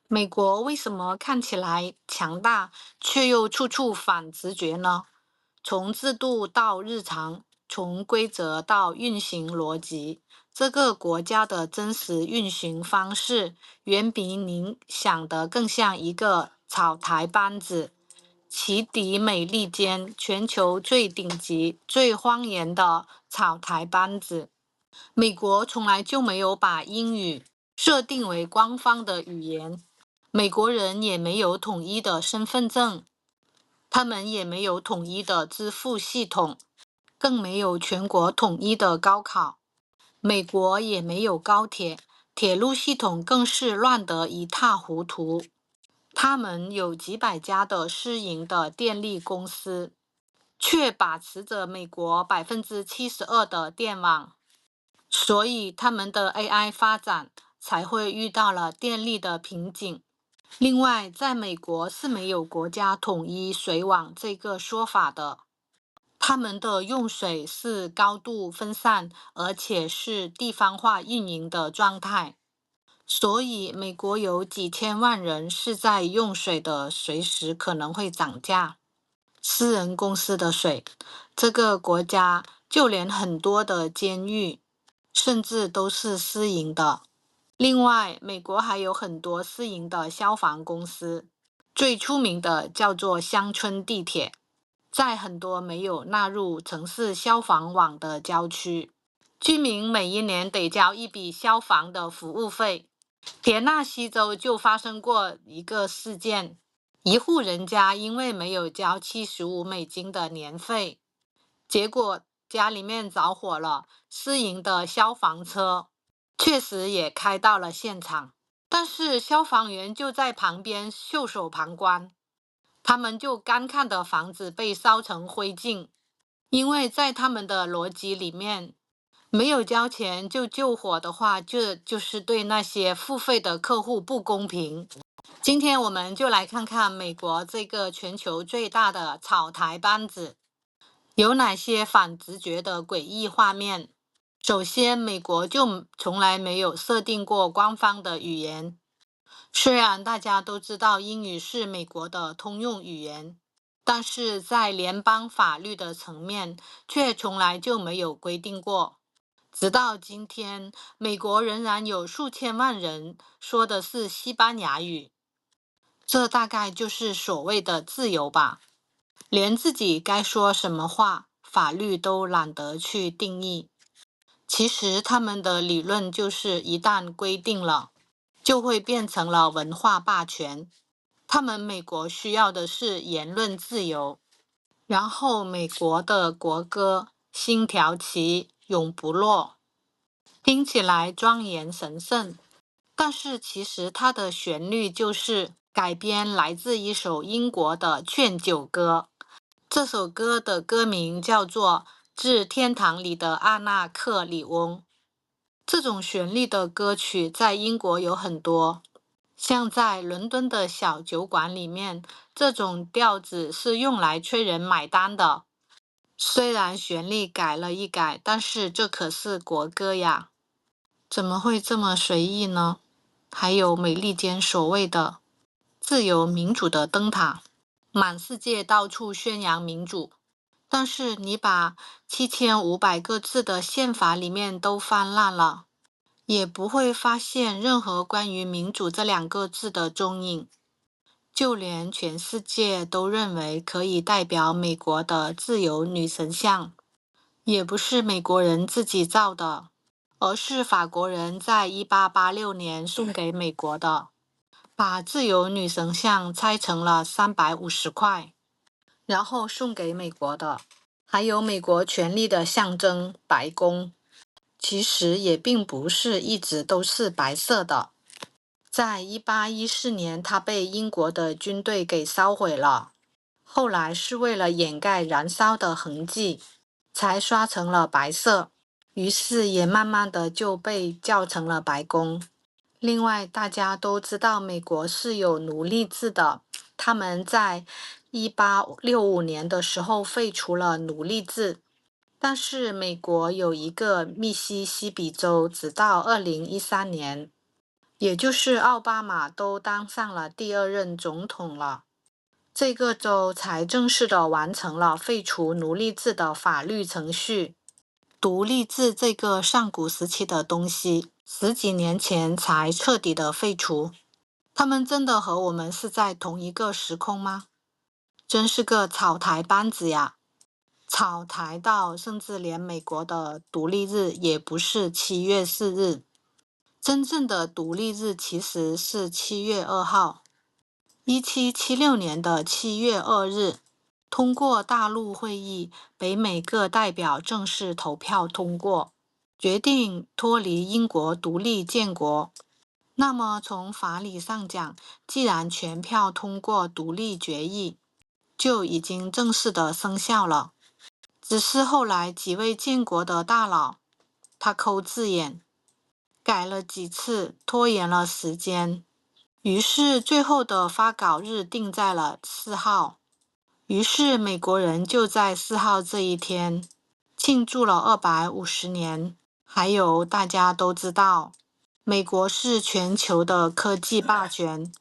美国为什么看起来强大，却又处处反直觉呢？从制度到日常，从规则到运行逻辑，这个国家的真实运行方式，远比您想的更像一个草台班子。奇迪美利坚，全球最顶级、最荒言的草台班子。美国从来就没有把英语设定为官方的语言，美国人也没有统一的身份证，他们也没有统一的支付系统，更没有全国统一的高考。美国也没有高铁，铁路系统更是乱得一塌糊涂。他们有几百家的私营的电力公司，却把持着美国72%的电网。所以他们的 AI 发展才会遇到了电力的瓶颈。另外，在美国是没有国家统一水网这个说法的，他们的用水是高度分散，而且是地方化运营的状态。所以，美国有几千万人是在用水的，随时可能会涨价。私人公司的水，这个国家就连很多的监狱甚至都是私营的。另外，美国还有很多私营的消防公司，最出名的叫做乡村地铁，在很多没有纳入城市消防网的郊区，居民每一年得交一笔消防的服务费。田纳西州就发生过一个事件，一户人家因为没有交$75的年费，结果家里面着火了，私营的消防车确实也开到了现场，但是消防员就在旁边袖手旁观，他们就干看的房子被烧成灰烬，因为在他们的逻辑里面，没有交钱就救火的话，这就是对那些付费的客户不公平。今天我们就来看看美国这个全球最大的草台班子有哪些反直觉的诡异画面。首先，美国就从来没有设定过官方的语言，虽然大家都知道英语是美国的通用语言，但是在联邦法律的层面却从来就没有规定过。直到今天，美国仍然有数千万人说的是西班牙语，这大概就是所谓的自由吧。连自己该说什么话，法律都懒得去定义。其实他们的理论就是一旦规定了，就会变成了文化霸权。他们美国需要的是言论自由，然后美国的国歌星条旗永不落，听起来庄严神圣，但是其实它的旋律就是改编来自一首英国的劝酒歌。这首歌的歌名叫做《致天堂里的阿纳克里翁》。这种旋律的歌曲在英国有很多，像在伦敦的小酒馆里面，这种调子是用来催人买单的。虽然旋律改了一改，但是这可是国歌呀，怎么会这么随意呢？还有美利坚所谓的自由民主的灯塔，满世界到处宣扬民主，但是你把7500个字的宪法里面都翻烂了，也不会发现任何关于民主这2个字的踪影。就连全世界都认为可以代表美国的自由女神像，也不是美国人自己造的，而是法国人在1886年送给美国的，把自由女神像拆成了350块，然后送给美国的。还有美国权力的象征白宫，其实也并不是一直都是白色的。在1814年，它被英国的军队给烧毁了，后来是为了掩盖燃烧的痕迹，才刷成了白色，于是也慢慢的就被叫成了白宫。另外，大家都知道美国是有奴隶制的，他们在1865年的时候废除了奴隶制，但是美国有一个密西西比州，直到2013年，也就是奥巴马都当上了第二任总统了，这个州才正式的完成了废除奴隶制的法律程序。独立制这个上古时期的东西，十几年前才彻底的废除。他们真的和我们是在同一个时空吗？真是个草台班子呀！草台到甚至连美国的独立日也不是7月4日，真正的独立日其实是7月2号。1776年的7月2日，通过大陆会议，北美各代表正式投票通过，决定脱离英国独立建国。那么从法理上讲，既然全票通过独立决议，就已经正式的生效了。只是后来几位建国的大佬，他抠字眼，改了几次，拖延了时间，于是最后的发稿日定在了4号。于是美国人就在4号这一天庆祝了250年。还有大家都知道，美国是全球的科技霸权，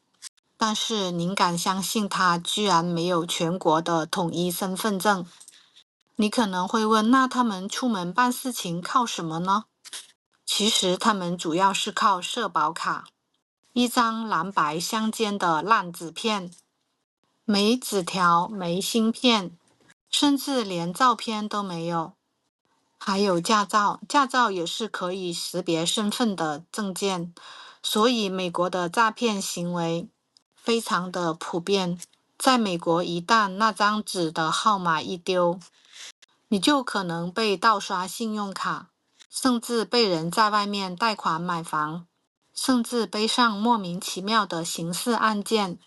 但是您敢相信它居然没有全国的统一身份证？你可能会问，那他们出门办事情靠什么呢？其实他们主要是靠社保卡，一张蓝白相间的烂纸片，没纸条，没芯片，甚至连照片都没有。还有驾照，驾照也是可以识别身份的证件，所以美国的诈骗行为非常的普遍。在美国，一旦那张纸的号码一丢，你就可能被盗刷信用卡，甚至被人在外面贷款买房，甚至背上莫名其妙的刑事案件。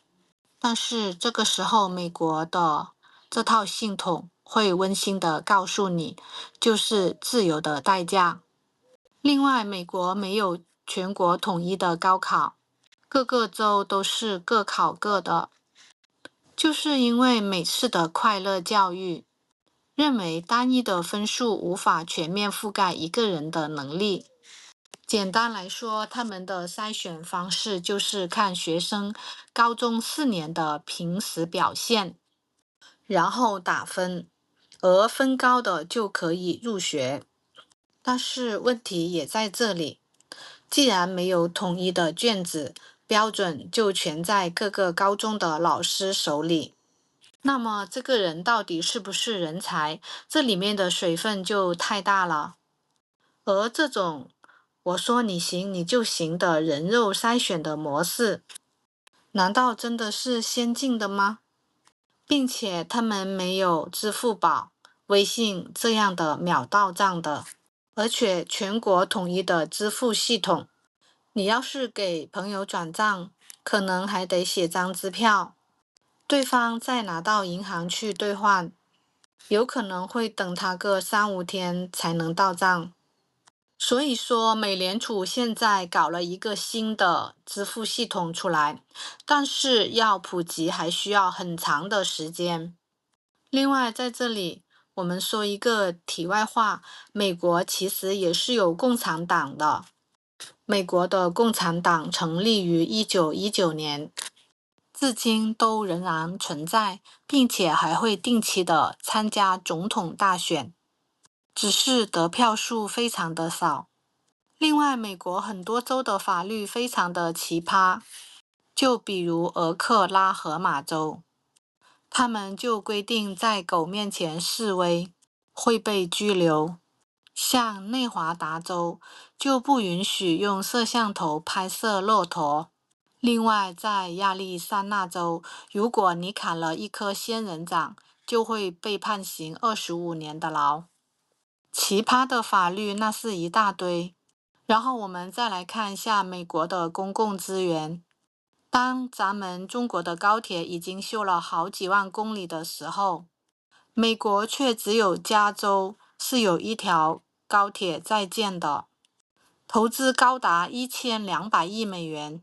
但是这个时候，美国的这套系统会温馨的告诉你，就是自由的代价。另外，美国没有全国统一的高考，各个州都是各考各的，就是因为美式的快乐教育，认为单一的分数无法全面覆盖一个人的能力。简单来说，他们的筛选方式就是看学生高中4年的平时表现，然后打分，而分高的就可以入学。但是问题也在这里，既然没有统一的卷子，标准就全在各个高中的老师手里。那么这个人到底是不是人才，这里面的水分就太大了。而这种我说你行你就行的人肉筛选的模式，难道真的是先进的吗？并且他们没有支付宝、微信这样的秒到账的，而且全国统一的支付系统，你要是给朋友转账，可能还得写张支票，对方再拿到银行去兑换，有可能会等他个3-5天才能到账。所以说，美联储现在搞了一个新的支付系统出来，但是要普及还需要很长的时间。另外，在这里我们说一个题外话，美国其实也是有共产党的。美国的共产党成立于1919年，至今都仍然存在，并且还会定期的参加总统大选，只是得票数非常的少。另外，美国很多州的法律非常的奇葩，就比如俄克拉荷马州，他们就规定在狗面前示威会被拘留。像内华达州就不允许用摄像头拍摄骆驼。另外，在亚利桑那州，如果你砍了一棵仙人掌，就会被判刑25年的牢。奇葩的法律那是一大堆。然后我们再来看一下美国的公共资源。当咱们中国的高铁已经修了好几万公里的时候，美国却只有加州是有一条高铁在建的，投资高达1200亿美元。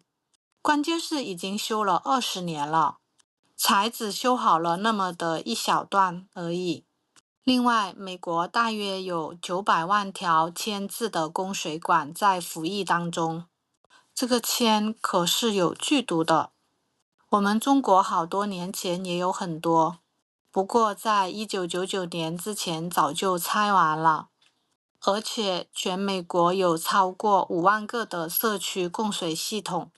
关键是已经修了20年了，才只修好了那么的一小段而已。另外，美国大约有900万条签字的供水管在服役当中，这个铅可是有剧毒的。我们中国好多年前也有很多，不过在1999年之前早就拆完了。而且全美国有超过5万个的社区供水系统，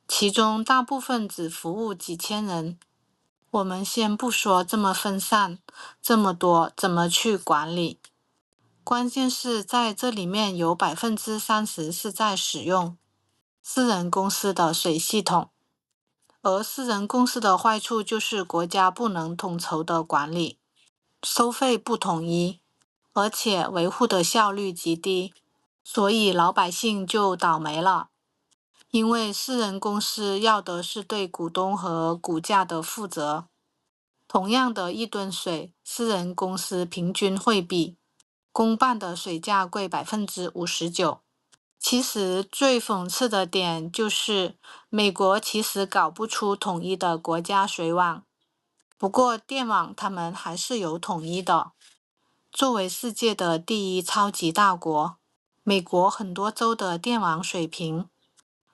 其中大部分只服务几千人。我们先不说这么分散，这么多怎么去管理？关键是在这里面有30%是在使用私人公司的水系统，而私人公司的坏处就是国家不能统筹的管理，收费不统一，而且维护的效率极低，所以老百姓就倒霉了。因为私人公司要的是对股东和股价的负责，同样的一吨水，私人公司平均会比公办的水价贵59%。其实最讽刺的点就是，美国其实搞不出统一的国家水网，不过电网他们还是有统一的。作为世界的第一超级大国，美国很多州的电网水平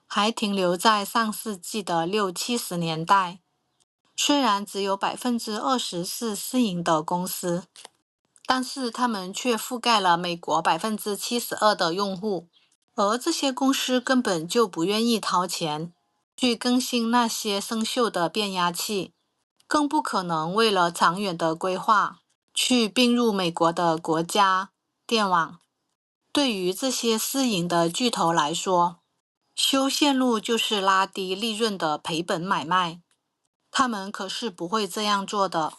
还停留在上世纪的60、70年代，虽然只有20%是私营的公司，但是他们却覆盖了美国72%的用户，而这些公司根本就不愿意掏钱去更新那些生锈的变压器，更不可能为了长远的规划去并入美国的国家电网。对于这些私营的巨头来说，修线路就是拉低利润的赔本买卖，他们可是不会这样做的。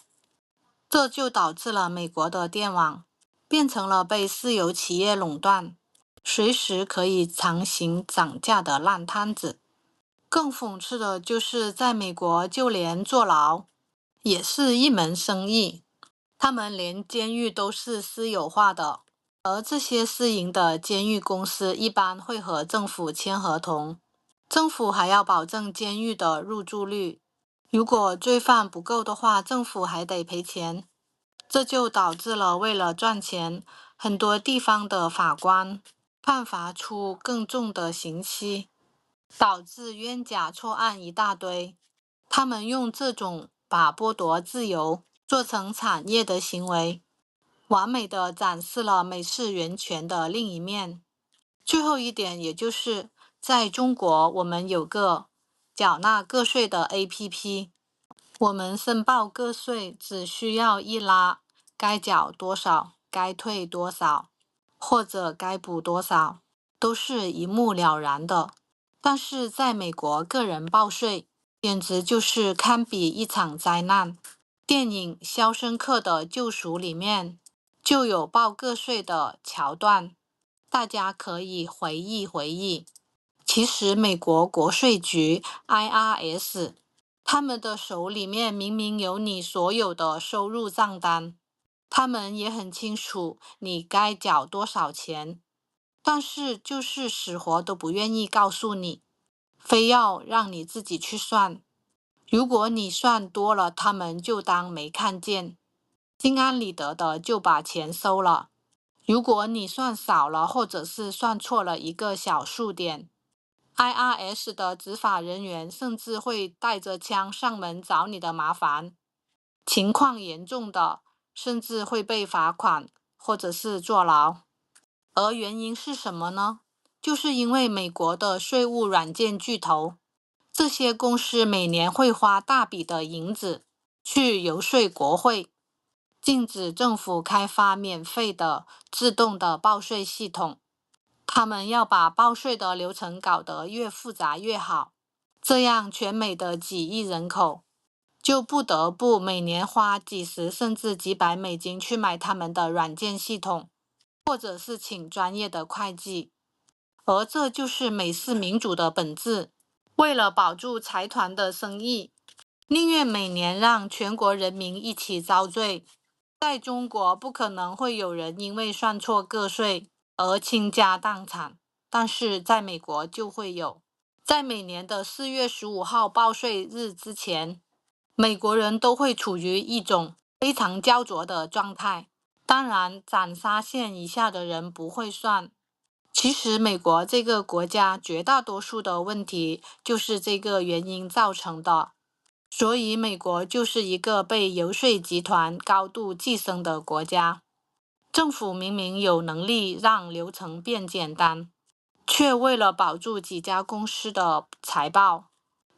这就导致了美国的电网变成了被私有企业垄断，随时可以强行涨价的烂摊子。更讽刺的就是，在美国就连坐牢也是一门生意，他们连监狱都是私有化的，而这些私营的监狱公司一般会和政府签合同，政府还要保证监狱的入住率，如果罪犯不够的话，政府还得赔钱。这就导致了为了赚钱，很多地方的法官判罚出更重的刑期，导致冤假错案一大堆。他们用这种把剥夺自由做成产业的行为，完美的展示了美式源权的另一面。最后一点，也就是在中国，我们有个缴纳个税的 APP， 我们申报个税只需要一拉，该缴多少，该退多少，或者该补多少，都是一目了然的。但是在美国，个人报税简直就是堪比一场灾难。电影《肖申克的救赎》里面就有报个税的桥段，大家可以回忆回忆。其实美国国税局 IRS， 他们的手里面明明有你所有的收入账单，他们也很清楚你该缴多少钱，但是就是死活都不愿意告诉你，非要让你自己去算。如果你算多了，他们就当没看见，心安理得的就把钱收了。如果你算少了，或者是算错了一个小数点，IRS 的执法人员甚至会带着枪上门找你的麻烦，情况严重的甚至会被罚款或者是坐牢。而原因是什么呢？就是因为美国的税务软件巨头，这些公司每年会花大笔的银子去游说国会，禁止政府开发免费的自动的报税系统。他们要把报税的流程搞得越复杂越好，这样全美的几亿人口就不得不每年花几十甚至几百美金去买他们的软件系统，或者是请专业的会计。而这就是美式民主的本质，为了保住财团的生意，宁愿每年让全国人民一起遭罪。在中国不可能会有人因为算错个税而倾家荡产，但是在美国就会有。在每年的4月15号报税日之前，美国人都会处于一种非常焦灼的状态。当然，斩杀线以下的人不会算，其实，美国这个国家绝大多数的问题就是这个原因造成的，所以美国就是一个被游说集团高度寄生的国家。政府明明有能力让流程变简单，却为了保住几家公司的财报，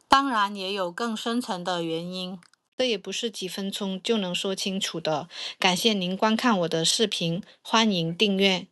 当然也有更深层的原因，这也不是几分钟就能说清楚的。感谢您观看我的视频，欢迎订阅。